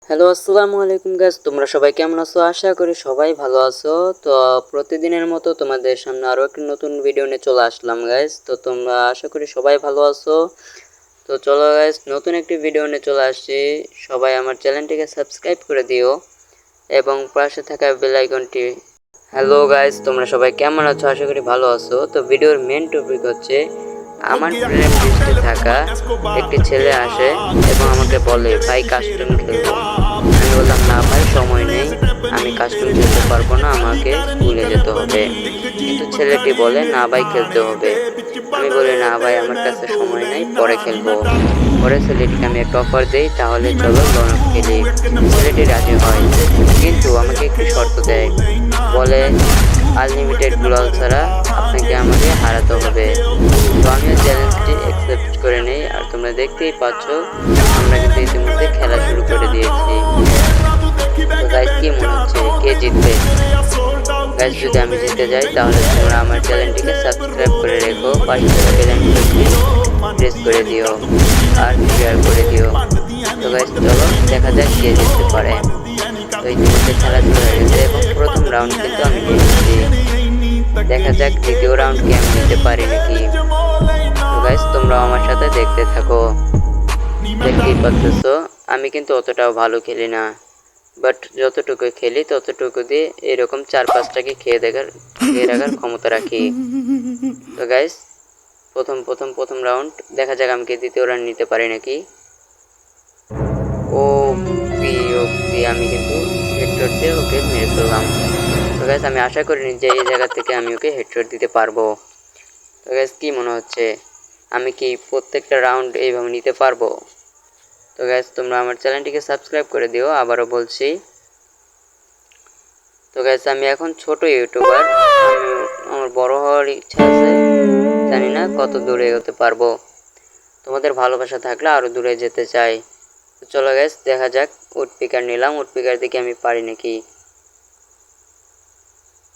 Hello আসসালামু আলাইকুম guys, তোমরা সবাই কেমন আছো? আশা করি সবাই ভালো আছো। তো প্রতিদিনের মতো তোমাদের সামনে আরও একটি নতুন ভিডিও নিয়ে চলে আসলাম গাইস। তো তোমরা আশা করি সবাই ভালো আছো। তো চলো গাইস, নতুন একটি ভিডিও নিয়ে চলে আসছি। সবাই আমার চ্যানেলটিকে সাবস্ক্রাইব করে দিও এবং পাশে থাকা বেল আইকনটি। হ্যালো গাইস, তোমরা সবাই কেমন আছো? আশা করি ভালো আছো। তো ভিডিওর মেন টপিক হচ্ছে আমার ফ্রেন্ড লিস্টে থাকা একটি ছেলে আসে এবং আমাকে বলে, ভাই কাস্টম খেলবো। আমি বললাম, না ভাই সময় নেই, আমি কাস্টম খেলতে পারবো না, আমাকে স্কুলে যেতে হবে। কিন্তু ছেলেটি বলে, না ভাই খেলতে হবে। আমি বলি, না ভাই আমার কাছে সময় নেই, পরে খেলবো। পরে ছেলেটিকে আমি একটা অফার দিই, তাহলে চলো লনক খেলি। ছেলেটি রাজি হয়, কিন্তু আমাকে একটি শর্ত দেয়। বলে, আনলিমিটেড গ্লোয়াল ছাড়া আপনাকে আমাকে হারাতে হবে। তো আমিও চ্যালেঞ্জটি অ্যাকসেপ্ট করে নেই। আর তোমরা দেখতেই পাচ্ছ, আমরা কিন্তু ইতিমধ্যে খেলা শুরু করে দিয়েছি। তো গাইস, কি মনে হচ্ছে কে জিতবে? গাইস, যদি আমি জিতে যাই তাহলে তোমরা আমার চ্যানেলটিকে সাবস্ক্রাইব করে রেখো, পাশে থাকা বেল আইকনটি প্রেস করে দিও আর শেয়ার করে দিও। তো গাইস চলো দেখা যাক কে জিততে পারে। তো ইতিমধ্যে খেলা শুরু হয়ে গেছে এবং প্রথম রাউন্ড কিন্তু আমি নিয়ে নিচ্ছি। দেখা যাক দ্বিতীয় রাউন্ড কি আমি নিতে পারি নাকি। তো গাইস তোমরা আমার সাথে দেখতে থাকো। দেখতেই পাচ্ছ আমি কিন্তু অতটাও ভালো খেলি না, বাট যতটুকু খেলি ততটুকু দিয়ে এরকম 4-5টাকে খেয়ে রাখার ক্ষমতা রাখি। তো গাইস প্রথম রাউন্ড, দেখা যাক আমি কি দ্বিতীয় রাউন্ড নিতে পারি নাকি। ও পি আমি কিন্তু হেডশট দিয়ে ওকে মেরে ফেললাম। তো গাইস আমি আশা করিনি যে এই জায়গা থেকে আমি ওকে হেডশট দিতে পারবো। তো গাইস কি মনে হচ্ছে, আমি কি প্রত্যেকটা রাউন্ড এইভাবে নিতে পারবো? তো গাইস তোমরা আমার চ্যানেলটিকে সাবস্ক্রাইব করে দিও, আবারও বলছি। তো গাইস আমি এখন ছোট ইউটিউবার, আমার বড় হওয়ার ইচ্ছা আছে, জানি না কত দূরে এগোতে পারবো। তোমাদের ভালোবাসা থাকলে আরও দূরে যেতে চাই। তো চলো গাইস দেখা যাক, উড পিকার নিলাম, উড পিকার দিকে আমি পারি নাকি।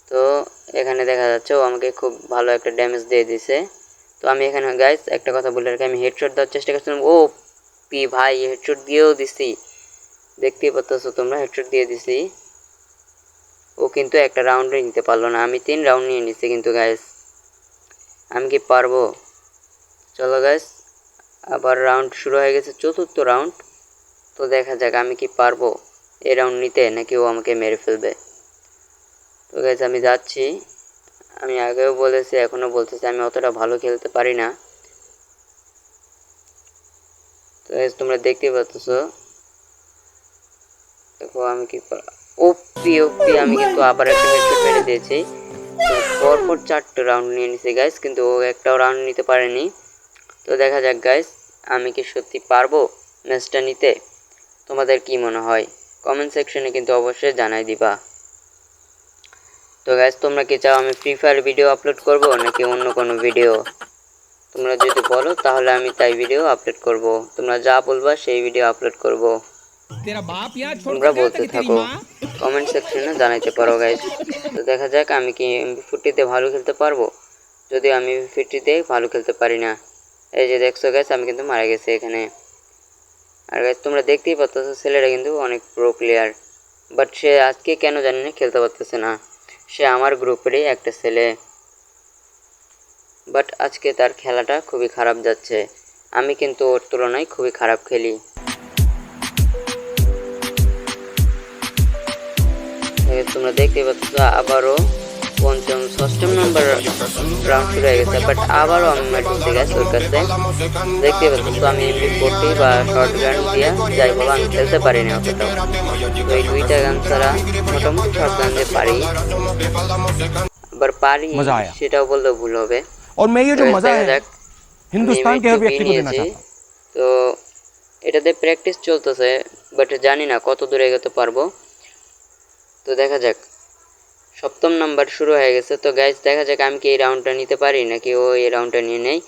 তো এখানে দেখা যাচ্ছে ও আমাকে খুব ভালো একটা ড্যামেজ দিয়ে দিছে। তো আমি এখানে গাইস একটা কথা বলে রাখি, আমি হেডশট দেওয়ার চেষ্টা করছিলাম, ও পি ভাই হেডশট দিয়েও দিছি, দেখতেই পাচ্ছ তোমরা, হেডশট দিয়ে দিছি। ও কিন্তু একটা রাউন্ডে নিতে পারলো না, আমি 3 রাউন্ড নিয়ে নিচ্ছি। কিন্তু গাইস আমি কি পারবো? চলো গাইস আবার রাউন্ড শুরু হয়ে গেছে, চতুর্থ রাউন্ড। তো দেখা যাক আমি কি পারবো এই রাউন্ড নিতে, নাকি ও আমাকে মেরে ফেলবে। তো গাইস আমি যাচ্ছি, আমি আগেও বলেছি এখনও বলতেছি, আমি অতটা ভালো খেলতে পারি না। তো গাইস তোমরা দেখতেই পাচ্ছ, দেখো আমি কি ওপি আমি কিন্তু আবার একটা হেডশট মেরে দিয়েছি। তো পরপর 4টে রাউন্ড নিয়ে নিছি গাইস, কিন্তু ও একটাও রাউন্ড নিতে পারেনি। তো দেখা যাক গাইস আমি কি সত্যি পারবো ম্যাচটা নিতে। তোমাদের কি মনে হয় কমেন্ট সেকশনে কিন্তু অবশ্যই জানাই দিবা। তো গাইস তোমরা কি চাও আমি ফ্রি ফায়ার ভিডিও আপলোড করব নাকি অন্য কোনো ভিডিও? তোমরা যদি বলো তাহলে আমি তাই ভিডিও আপলোড করব, তোমরা যা বলবা সেই ভিডিও আপলোড করব। তোমরা বলতে থাকো, কমেন্ট সেকশনে জানাইতে পারো গাইস। তো দেখা যাক আমি কি এমপি40 ভালো খেলতে পারবো। যদি আমি এমপি50 ভালো খেলতে পারি না, এই যে দেখছো গাইস আমি কিন্তু মারা গেছি এখানে। আর গাইস তোমরা দেখতেই পাচ্ছ ছেলেটা কিন্তু অনেক প্রো প্লেয়ার, বাট সে আজকে কেন জানি না খেলতে পারতেছে না। সে আমার গ্রুপেরই একটা ছেলে, বাট আজকে তার খেলাটা খুবই খারাপ যাচ্ছে। আমি কিন্তু ওর তুলনায় খুবই খারাপ খেলি। তোমরা দেখতে পাচ্ছ আবারও ষষ্ঠ নম্বর রাউন্ড শুরু হয়ে গেছে, বাট আবারও আমি মারতেছি গাইস ওর কাছে। দেখতে পাচ্ছ আমি এমপি40 বা শর্ট গান দিয়া যাই বলো আমি খেলতে পারি না অতটাও। তো এই 2টা গান ছাড়া মোটামুটি শর্ট গান দিয়ে পারি, আবার পারি সেটাও বললেও ভুল হবে। দেখা যাক আমি এমপি নিয়েছি, তো এটাতে প্র্যাকটিস চলতেছে, বাট জানি না কত দূরে এগোতে পারবো। তো দেখা যাক, 7ম নাম্বার শুরু হয়ে গেছে। তো গাইস দেখা যাক আমি কি এই রাউন্ডটা নিতে পারি নাকি ও এই রাউন্ডটা নিয়ে নেই।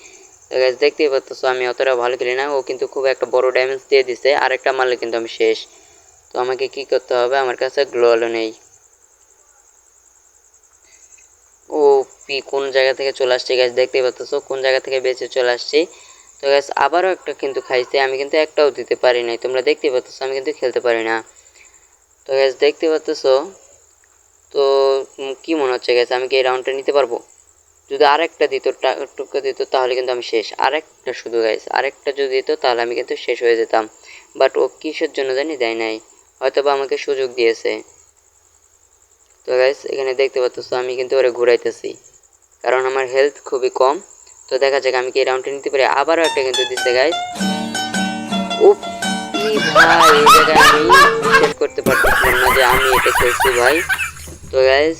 তো গাইস দেখতেই পাচ্ছ আমি অতটা ভালো খেলি না, ও কিন্তু খুব একটা বড় ড্যামেজ দিয়ে দিছে, আরেকটা মারলে কিন্তু আমি শেষ। তো আমাকে কি করতে হবে, আমার কাছে গ্লোয়ালও নেই। ও পি কোন জায়গা থেকে চলে আসছে গাইস, দেখতেই পাচ্ছ কোন জায়গা থেকে বেঁচে চলে আসছি। তো গাইস আবারও একটা কিন্তু খাইছে, আমি কিন্তু একটাও দিতে পারি নাই। তোমরা দেখতে পাচ্ছ আমি কিন্তু খেলতে পারি না। তো গাইস দেখতে পাচ্ছ, তো কি মনে হচ্ছে গাইস আমি কি এই রাউন্ডটা নিতে পারবো? যদি আরেকটা দিত টুকা দিত তাহলে কিন্তু আমি শেষ। আরেকটা শুধু গাইস, আরেকটা যদি দিত তাহলে আমি কিন্তু শেষ হয়ে যেতাম। বাট ও কিসের জন্য জানি দেয় নাই, হয়তো বা আমাকে সুযোগ দিয়েছে। তো গাইস এখানে দেখতে পাচ্ছ আমি কিন্তু ওরে ঘুরাইতেছি, কারণ আমার হেলথ খুবই কম। তো দেখা যাক আমি কি এই রাউন্ডটা নিতে পারি। আবারও একটা কিন্তু দিচ্ছে গাইস। উফ, ভাই এই জায়গায় আমি বিশ্বাস করতে পারতেছিলাম না যে আমি এটা খেলছি ভাই। তো গাইস